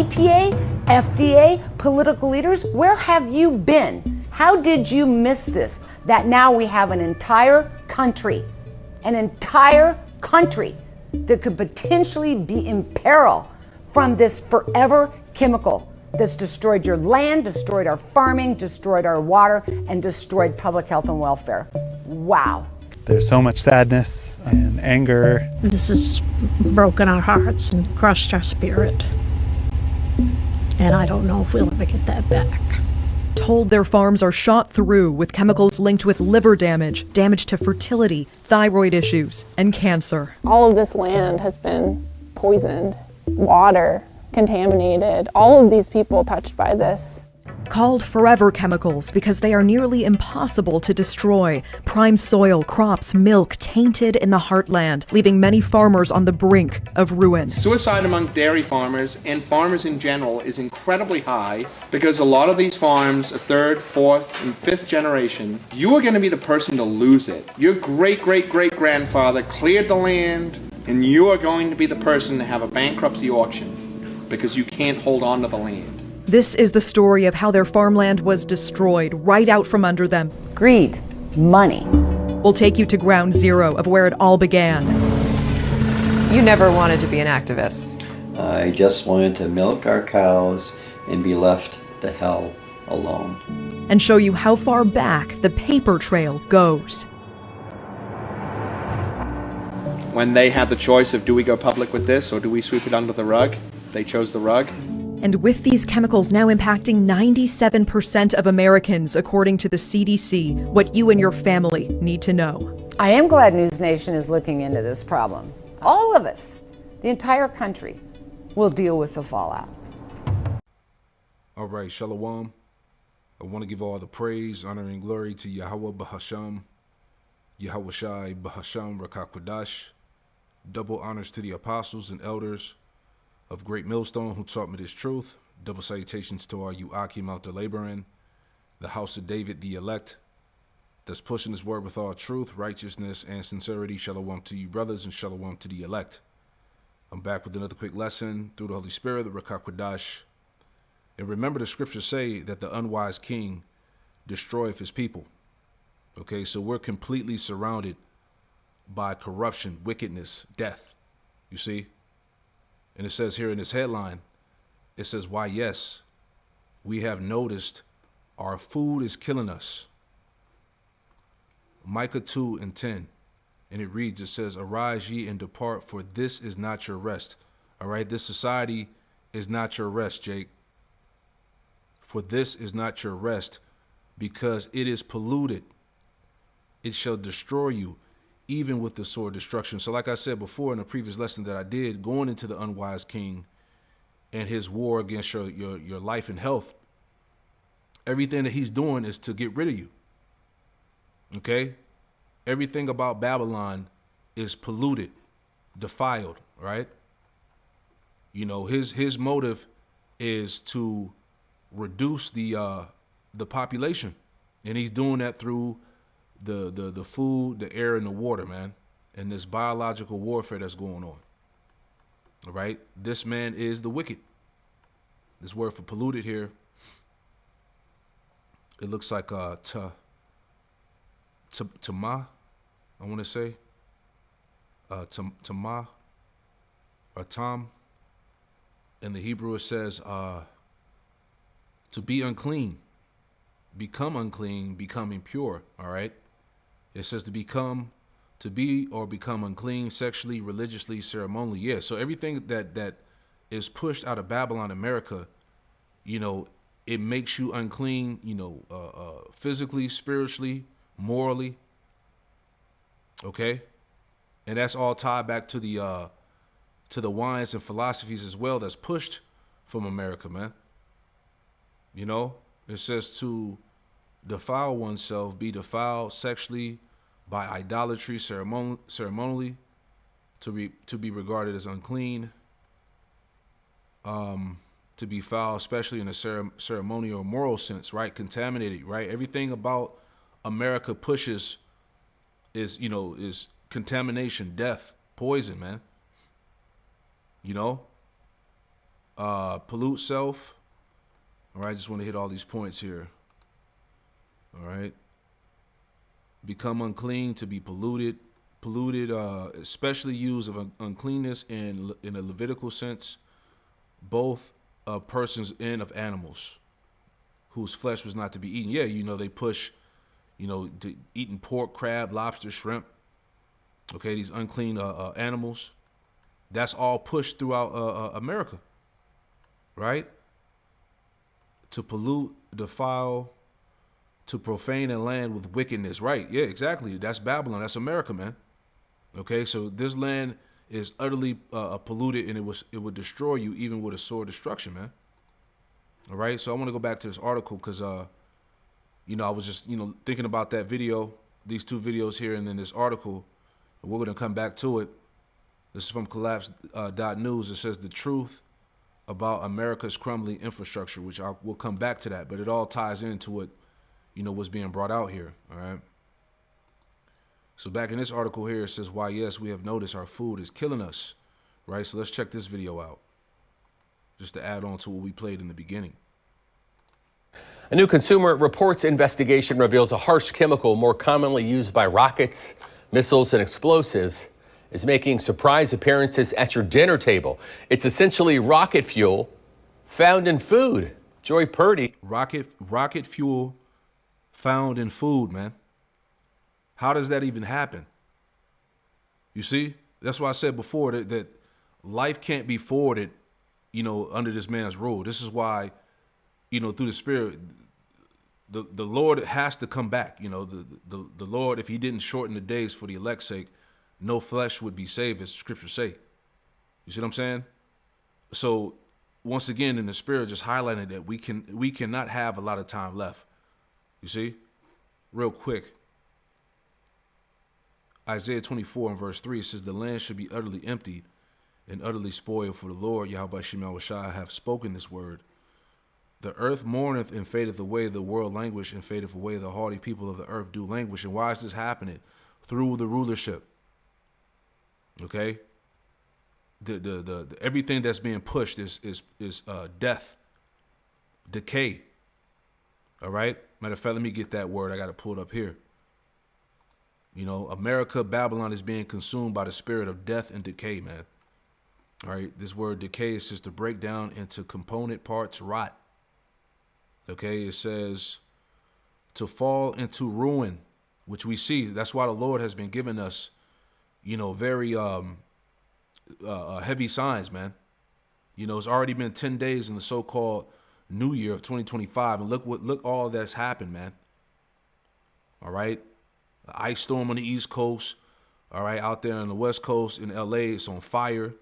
EPA, FDA, political leaders, where have you been? How did you miss this? That now we have an entire country that could potentially be in peril from this forever chemical that's destroyed your land, destroyed our farming, destroyed our water, and destroyed public health and welfare. Wow. There's so much sadness and anger. This has broken our hearts and crushed our spirit. And I don't know if we'll ever get that back. Told their farms are shot through with chemicals linked with liver damage, damage to fertility, thyroid issues, and cancer. All of this land has been poisoned, water contaminated, all of these people touched by this. Called forever chemicals because they are nearly impossible to destroy. Prime soil, crops, milk tainted in the heartland, leaving many farmers on the brink of ruin. Suicide among dairy farmers and farmers in general is incredibly high because a lot of these farms, a third, fourth, and fifth generation, you are going to be the person to lose it. Your great-great-great-grandfather cleared the land, and you are going to be the person to have a bankruptcy auction because you can't hold on to the land. This is the story of how their farmland was destroyed right out from under them. Greed, money. We'll take you to ground zero of where it all began. You never wanted to be an activist. I just wanted to milk our cows and be left to hell alone. And show you how far back the paper trail goes. When they had the choice of do we go public with this or do we sweep it under the rug, they chose the rug. And with these chemicals now impacting 97% of Americans, according to the CDC, what you and your family need to know. I am glad News Nation is looking into this problem. All of us, the entire country, will deal with the fallout. All right, Shalom. I want to give all the praise, honor, and glory to Yahweh Bahasham, Yahweh Shai Bahasham Rakakwadash. Double honors to the apostles and elders of Great Millstone who taught me this truth. Double salutations to all you Akim out there laboring, the house of David, the elect, that's pushing this word with all truth, righteousness, and sincerity. Shalom to you brothers and shalom to the elect. I'm back with another quick lesson through the Holy Spirit, the Rakakwadash. And remember the scriptures say that the unwise king destroyeth his people. Okay, so we're completely surrounded by corruption, wickedness, death, you see? And it says here in this headline, it says, why, yes, we have noticed our food is killing us. Micah 2:10. And it reads, it says, arise ye and depart, for this is not your rest. All right, this society is not your rest, Jake. For this is not your rest, because it is polluted. It shall destroy you, even with the sword destruction. So like I said before in a previous lesson that I did, going into the unwise king and his war against your life and health, everything that he's doing is to get rid of you. Okay? Everything about Babylon is polluted, defiled, right? You know, his motive is to reduce the population. And he's doing that through the food, the air, and the water, man, and this biological warfare that's going on. All right, this man is the wicked. This word for polluted here, it looks like tama, I want to say, tama, or tam. In the Hebrew it says to be unclean, become unclean, become impure. All right. It says to be or become unclean sexually, religiously, ceremonially. Yeah, so everything that is pushed out of Babylon, America, you know, it makes you unclean, you know, physically, spiritually, morally. Okay? And that's all tied back to the wines and philosophies as well that's pushed from America, man. You know, it says to defile oneself, be defiled sexually, by idolatry, ceremonially, to be regarded as unclean, to be foul, especially in a ceremonial or moral sense, right? Contaminated, right? Everything about America pushes is contamination, death, poison, man. You know, Pollute self. All right, just want to hit all these points here. All right. Become unclean, to be polluted. Polluted, especially use of uncleanness in a Levitical sense, both of persons and of animals, whose flesh was not to be eaten. Yeah, you know, they push, you know, eating pork, crab, lobster, shrimp. Okay, these unclean animals. That's all pushed throughout America, right? To pollute, defile, to profane a land with wickedness. Right, yeah, exactly. That's Babylon. That's America, man. Okay, so this land is utterly polluted, and it would destroy you even with a sword destruction, man. All right, so I want to go back to this article because, you know, I was just, you know, thinking about that video, these two videos here, and then this article, and we're going to come back to it. This is from collapse.news. It says the truth about America's crumbling infrastructure, which we'll come back to that, but it all ties into what, you know, what's being brought out here, all right? So back in this article here, it says, why, yes, we have noticed our food is killing us, right? So let's check this video out, just to add on to what we played in the beginning. A new Consumer Reports investigation reveals a harsh chemical more commonly used by rockets, missiles, and explosives is making surprise appearances at your dinner table. It's essentially rocket fuel found in food. Joy Purdy. Rocket fuel found in food, man. How does that even happen? You see? That's why I said before that life can't be forwarded, you know, under this man's rule. This is why, you know, through the Spirit, the Lord has to come back. You know, the Lord, if he didn't shorten the days for the elect's sake, no flesh would be saved, as scriptures say. You see what I'm saying? So once again, in the Spirit, just highlighting that we cannot have a lot of time left. You see? Real quick. Isaiah 24 and verse 3, it says, the land should be utterly emptied and utterly spoiled, for the Lord, Yahweh Shemel Shai, have spoken this word. The earth mourneth and fadeth away, the world languish and fadeth away, the haughty people of the earth do languish. And why is this happening? Through the rulership. Okay? The everything that's being pushed is death, decay. All right? Matter of fact, let me get that word. I got to pull it up here. You know, America, Babylon is being consumed by the spirit of death and decay, man. All right, this word decay is just to break down into component parts, rot. Okay, it says to fall into ruin, which we see. That's why the Lord has been giving us, you know, very heavy signs, man. You know, it's already been 10 days in the so-called New Year of 2025, and look all that's happened, man. All right. The ice storm on the East Coast, all right, out there on the West Coast in LA, it's on fire.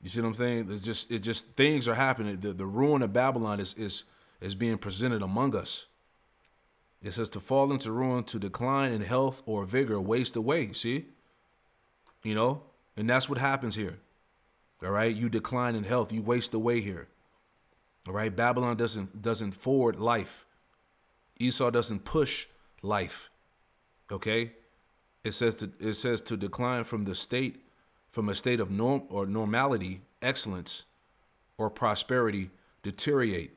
You see what I'm saying? It's just things are happening. The ruin of Babylon is being presented among us. It says to fall into ruin, to decline in health or vigor, waste away. See? You know, and that's what happens here. All right, you decline in health, you waste away here. All right, Babylon doesn't forward life. Esau doesn't push life. Okay, it says to decline from a state of normality, excellence, or prosperity, deteriorate,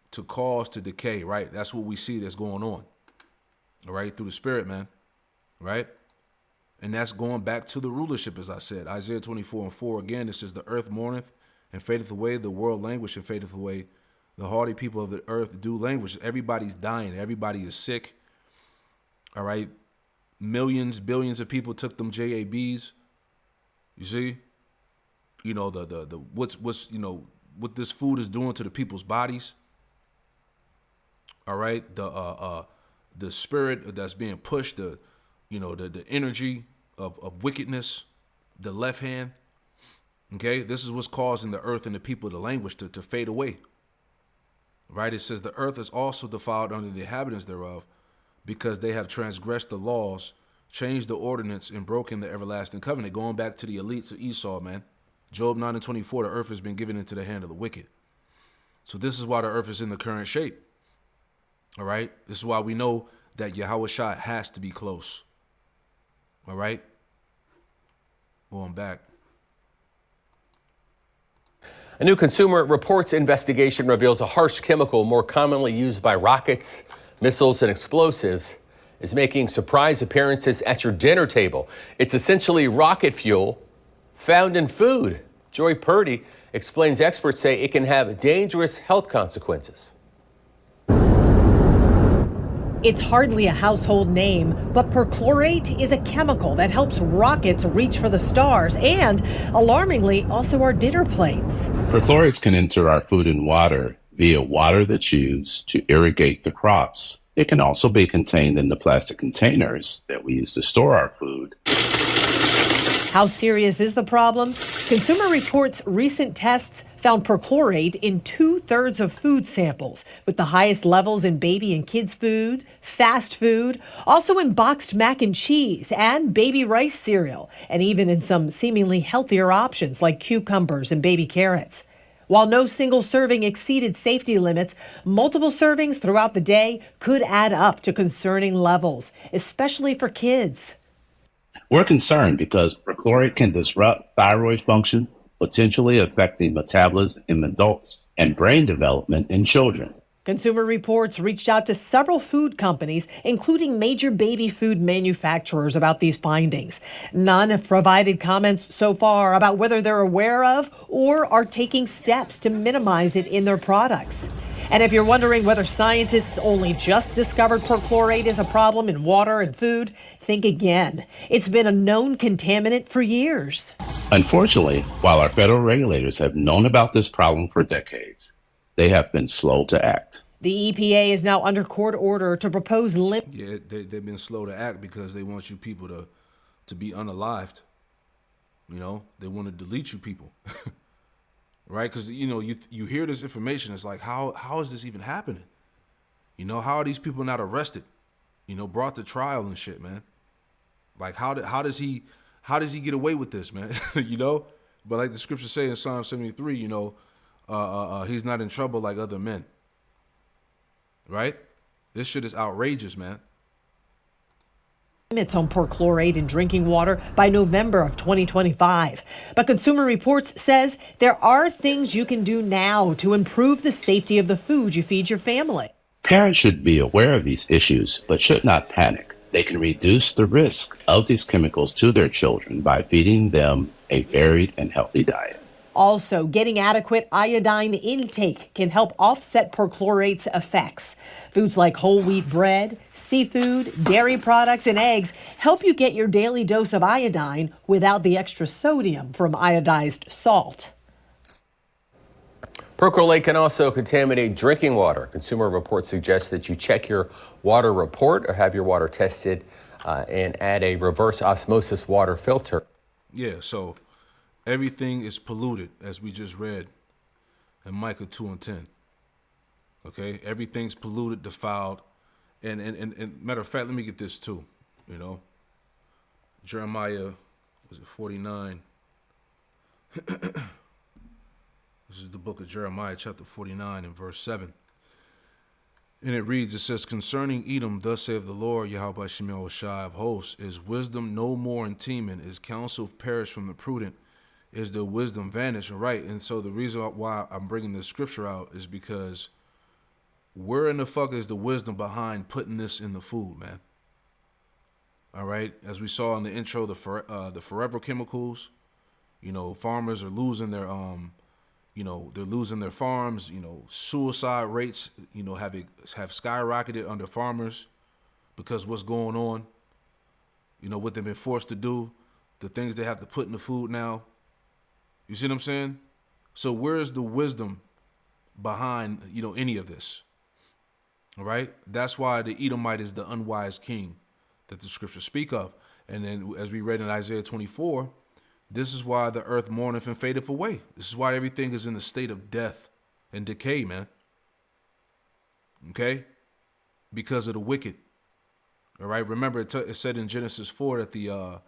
to cause to decay. Right, that's what we see that's going on. All right, through the Spirit, man. Right, and that's going back to the rulership, as I said. Isaiah 24 and 4 again. It says the earth mourneth and fadeth away, the world languish and fadeth away, the haughty people of the earth do languish. Everybody's dying. Everybody is sick. All right. Millions, billions of people took them JABs. You see, you know, what's you know, what this food is doing to the people's bodies. All right. The spirit that's being pushed, the energy of wickedness, the left hand. Okay. This is what's causing the earth and the people to languish, to fade away. Right. It says the earth is also defiled under the inhabitants thereof, because they have transgressed the laws, changed the ordinance, and broken the everlasting covenant. Going back to the elites of Esau, man. Job 9 and 24, the earth has been given into the hand of the wicked. So this is why the earth is in the current shape. All right? This is why we know that Yahweh Shai has to be close. All right? Going back. A new Consumer Reports investigation reveals a harsh chemical more commonly used by rockets, missiles, and explosives is making surprise appearances at your dinner table. It's essentially rocket fuel found in food. Joy Purdy explains experts say it can have dangerous health consequences. It's hardly a household name, but perchlorate is a chemical that helps rockets reach for the stars and, alarmingly, also our dinner plates. Perchlorates can enter our food and water via water that's used to irrigate the crops. It can also be contained in the plastic containers that we use to store our food. How serious is the problem? Consumer Reports' recent tests found perchlorate in 2/3 of food samples, with the highest levels in baby and kids' food, fast food, also in boxed mac and cheese and baby rice cereal, and even in some seemingly healthier options like cucumbers and baby carrots. While no single serving exceeded safety limits, multiple servings throughout the day could add up to concerning levels, especially for kids. We're concerned because perchlorate can disrupt thyroid function, potentially affecting metabolism in adults and brain development in children. Consumer Reports reached out to several food companies, including major baby food manufacturers, about these findings. None have provided comments so far about whether they're aware of or are taking steps to minimize it in their products. And if you're wondering whether scientists only just discovered perchlorate as a problem in water and food, think again. It's been a known contaminant for years. Unfortunately, while our federal regulators have known about this problem for decades, they have been slow to act. The EPA is now under court order to propose Yeah, they've been slow to act because they want you people to be unalived. You know, they want to delete you people. Right? Because, you know, you hear this information. It's like, how is this even happening? You know, how are these people not arrested? You know, brought to trial and shit, man. Like, how does he get away with this, man? You know? But like the scriptures say in Psalm 73, you know, he's not in trouble like other men. Right? This shit is outrageous, man. Limits on perchlorate in drinking water by November of 2025. But Consumer Reports says there are things you can do now to improve the safety of the food you feed your family. Parents should be aware of these issues, but should not panic. They can reduce the risk of these chemicals to their children by feeding them a varied and healthy diet. Also, getting adequate iodine intake can help offset perchlorate's effects. Foods like whole wheat bread, seafood, dairy products, and eggs help you get your daily dose of iodine without the extra sodium from iodized salt. Perchlorate can also contaminate drinking water. Consumer Reports suggest that you check your water report or have your water tested and add a reverse osmosis water filter. Yeah, so everything is polluted, as we just read in Micah 2:10. Okay, everything's polluted, defiled, and matter of fact, let me get this too. You know, Jeremiah, was it 49? This is the book of Jeremiah, chapter 49, and verse 7. And it reads, it says, concerning Edom, thus saith the Lord, Yahweh Shemel Shai of hosts, is wisdom no more in Teman, is counsel perished from the prudent, is the wisdom vanished, right? And so the reason why I'm bringing this scripture out is because where in the fuck is the wisdom behind putting this in the food, man? All right, as we saw in the intro, the forever chemicals, you know, farmers are losing their you know, they're losing their farms. You know, suicide rates, you know, have skyrocketed under farmers because what's going on, you know, what they've been forced to do, the things they have to put in the food now. You see what I'm saying? So where is the wisdom behind, you know, any of this? All right. That's why the Edomite is the unwise king that the scriptures speak of. And then as we read in Isaiah 24, this is why the earth mourneth and fadeth away. This is why everything is in a state of death and decay, man. Okay? Because of the wicked. All right? Remember, it said in Genesis 4 that the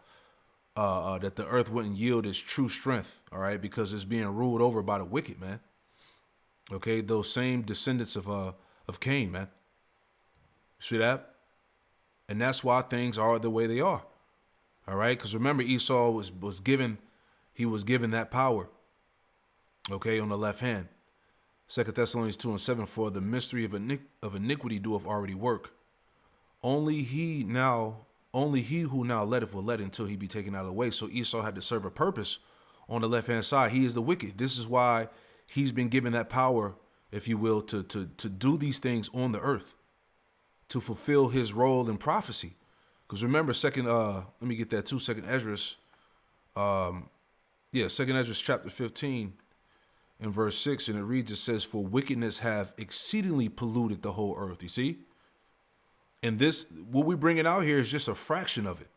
earth wouldn't yield its true strength, all right? Because it's being ruled over by the wicked, man. Okay? Those same descendants of Cain, man. See that? And that's why things are the way they are. All right, because remember Esau was given that power. Okay, on the left hand. 2 Thessalonians 2:7, for the mystery of iniquity doeth already work. Only he who now letteth will let until he be taken out of the way. So Esau had to serve a purpose on the left-hand side. He is the wicked. This is why he's been given that power, if you will, to do these things on the earth, to fulfill his role in prophecy. Because remember, let me get that too, Second Esdras. Second Esdras chapter 15 and verse 6, and it reads, it says, for wickedness have exceedingly polluted the whole earth. You see? And this, what we're bringing out here is just a fraction of it.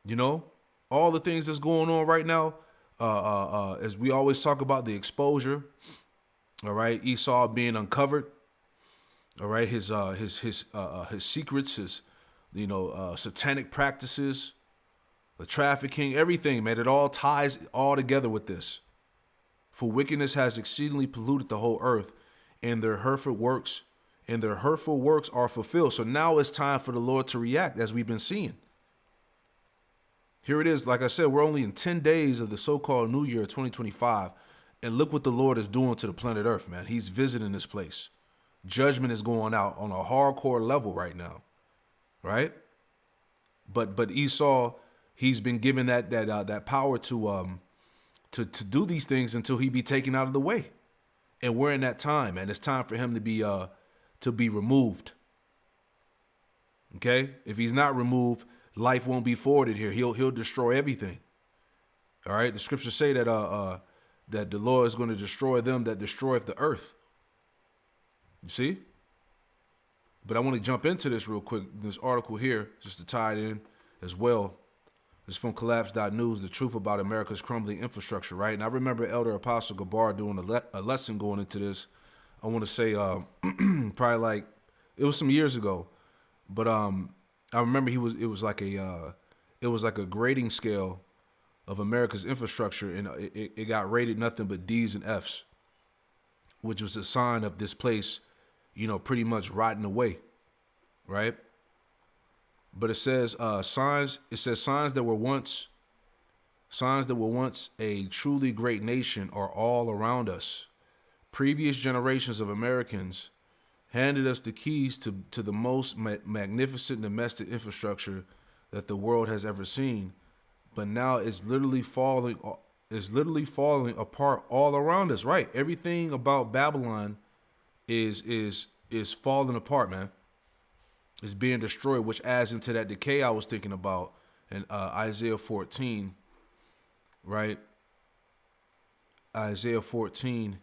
You know, all the things that's going on right now, as we always talk about the exposure, all right, Esau being uncovered, all right, his secrets, his, satanic practices, the trafficking, everything, man, it all ties all together with this. For wickedness has exceedingly polluted the whole earth, and their hurtful works are fulfilled. So now it's time for the Lord to react, as we've been seeing. Here it is. Like I said, we're only in 10 days of the so-called New Year 2025. And look what the Lord is doing to the planet Earth, man. He's visiting this place. Judgment is going out on a hardcore level right now. Right? But Esau, he's been given that power to do these things until he be taken out of the way. And we're in that time, and it's time for him to be removed. Okay? If he's not removed, life won't be forwarded here. He'll destroy everything. All right? The scriptures say that that the Lord is going to destroy them that destroyeth the earth. You see? But I want to jump into this real quick, this article here, just to tie it in as well. It's from collapse.news, the truth about America's crumbling infrastructure, right? And I remember Elder Apostle Gabar doing a lesson going into this. I want to say probably like, it was some years ago. But I remember it was like a grading scale of America's infrastructure, and it got rated nothing but D's and F's, which was a sign of this place, pretty much rotting away, right? But it says signs that were once a truly great nation are all around us. Previous generations of Americans handed us the keys to the most magnificent domestic infrastructure that the world has ever seen, but now it's literally falling apart all around us. Right? Everything about Babylon is falling apart, man. It's being destroyed, which adds into that decay I was thinking about in Isaiah 14, right? Isaiah 14,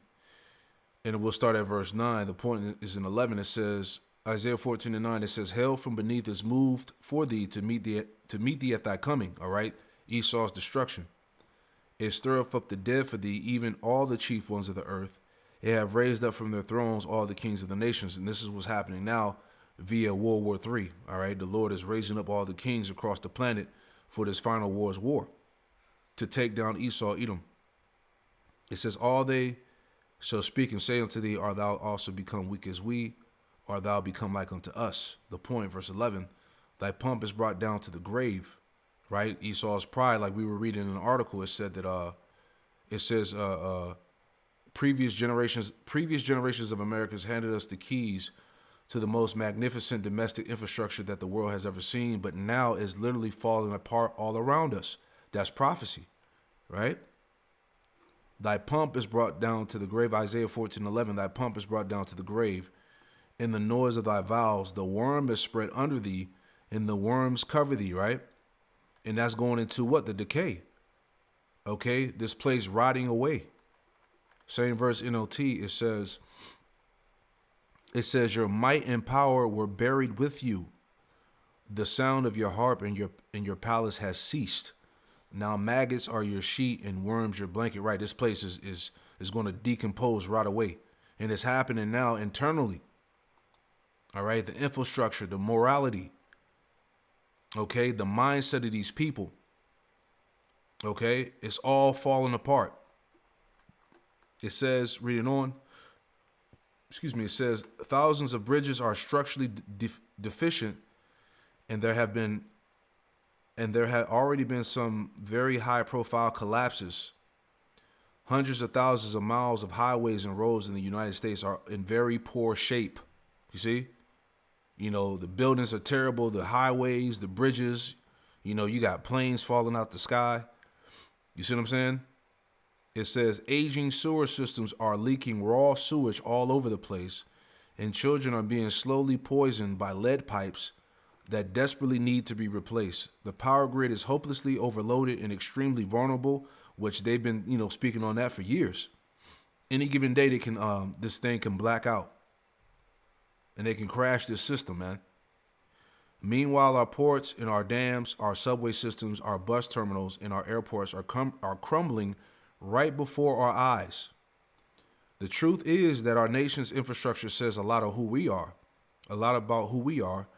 and we'll start at verse 9. The point is in 11. It says, Isaiah 14:9, it says, hell from beneath is moved for thee to meet thee at thy coming, all right? Esau's destruction. It stirreth up the dead for thee, even all the chief ones of the earth. It have raised up from their thrones all the kings of the nations. And this is what's happening now via World War III, all right? The Lord is raising up all the kings across the planet for this final war's war to take down Esau, Edom. It says, all they shall speak and say unto thee, art thou also become weak as we? Art thou become like unto us? The point, verse 11, thy pomp is brought down to the grave, right? Esau's pride, like we were reading in an article, it said that, previous generations of Americans handed us the keys to the most magnificent domestic infrastructure that the world has ever seen, but now is literally falling apart all around us. That's prophecy, right? Thy pomp is brought down to the grave. Isaiah 14:11, thy pomp is brought down to the grave. In the noise of thy vows, the worm is spread under thee, and the worms cover thee, right? And that's going into what? The decay. Okay, this place rotting away. Same verse NOT, it says, your might and power were buried with you. The sound of your harp and your palace has ceased. Now maggots are your sheet and worms your blanket. Right, this place is going to decompose right away. And it's happening now internally. All right, the infrastructure, the morality, okay, the mindset of these people, okay, it's all falling apart. It says, reading on, it says, thousands of bridges are structurally deficient, and there have already been some very high profile collapses. Hundreds of thousands of miles of highways and roads in the United States are in very poor shape. You see? You know, the buildings are terrible, the highways, the bridges, you know, you got planes falling out the sky. You see what I'm saying? It says aging sewer systems are leaking raw sewage all over the place, and children are being slowly poisoned by lead pipes that desperately need to be replaced. The power grid is hopelessly overloaded and extremely vulnerable, which they've been, you know, speaking on that for years. Any given day, they can, this thing can black out, and they can crash this system, man. Meanwhile, our ports and our dams, our subway systems, our bus terminals, and our airports are crumbling right before our eyes. The truth is that our nation's infrastructure says a lot of who we are, a lot about who we are.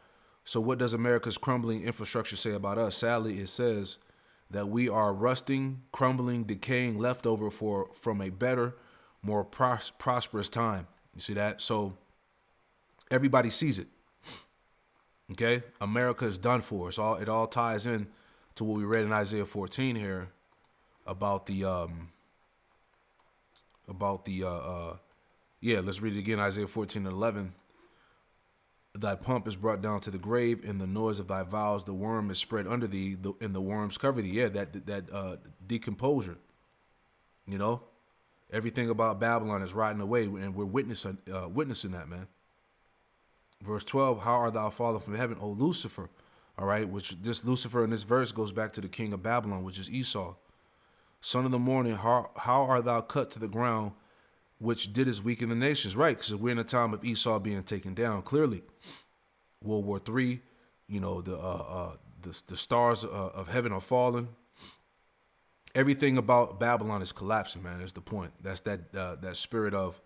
So what does America's crumbling infrastructure say about us? Sadly, it says that we are rusting, crumbling, decaying leftover from a better, more prosperous time. You see that? So everybody sees it. Okay, America is done for. It all ties in to what we read in Isaiah 14 here about the let's read it again. Isaiah 14:11. Thy pomp is brought down to the grave, and the noise of thy vows, the worm is spread under thee, and the worms cover thee. Yeah, that decomposure. You know, everything about Babylon is rotting away, and we're witnessing that, man. Verse 12, how art thou fallen from heaven, O Lucifer? All right, which this Lucifer in this verse goes back to the king of Babylon, which is Esau. Son of the morning, how art thou cut to the ground, which didst weaken the nations? Right, because we're in a time of Esau being taken down, clearly. World War III, you know, the stars of heaven are falling. Everything about Babylon is collapsing, man. That's the point. That's that spirit of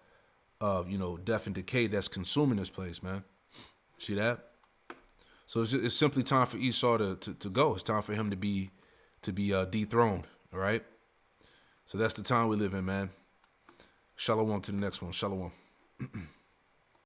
you know, death and decay that's consuming this place, man. See that? So it's simply time for Esau to go. It's time for him to be dethroned. All right. So that's the time we live in, man. Shalom to the next one. Shalom.